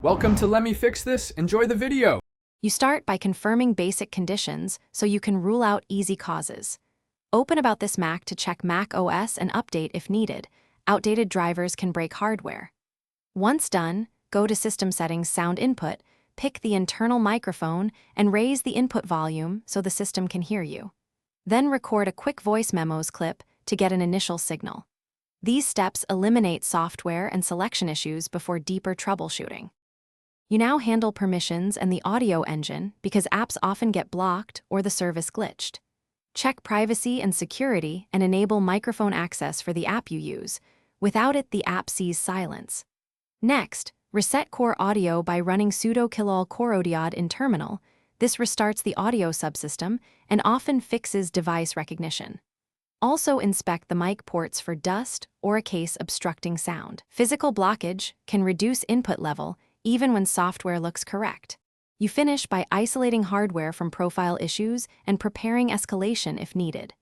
Welcome to Let Me Fix This. Enjoy the video. You start by confirming basic conditions so you can rule out easy causes. Open About This Mac to check Mac OS and update if needed. Outdated drivers can break hardware. Once done, go to System Settings Sound Input, pick the internal microphone, and raise the input volume so the system can hear you. Then record a quick voice memos clip to get an initial signal. These steps eliminate software and selection issues before deeper troubleshooting. You now handle permissions and the audio engine because apps often get blocked or the service glitched. Check privacy and security and enable microphone access for the app you use. Without it, the app sees silence. Next, reset core audio by running sudo killall coreaudiod in terminal. This restarts the audio subsystem and often fixes device recognition. Also inspect the mic ports for dust or a case obstructing sound. Physical blockage can reduce input level even when software looks correct. You finish by isolating hardware from profile issues and preparing escalation if needed.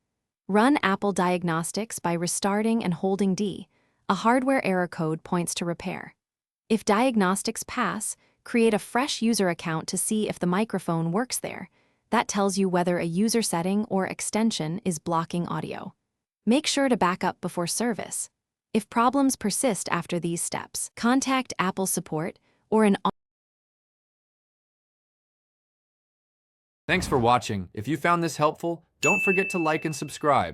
Run Apple Diagnostics by restarting and holding D. A hardware error code points to repair. If diagnostics pass, create a fresh user account to see if the microphone works there. That tells you whether a user setting or extension is blocking audio. Make sure to back up before service. If problems persist after these steps, contact Apple support or an. Thanks for watching. If you found this helpful, don't forget to like and subscribe.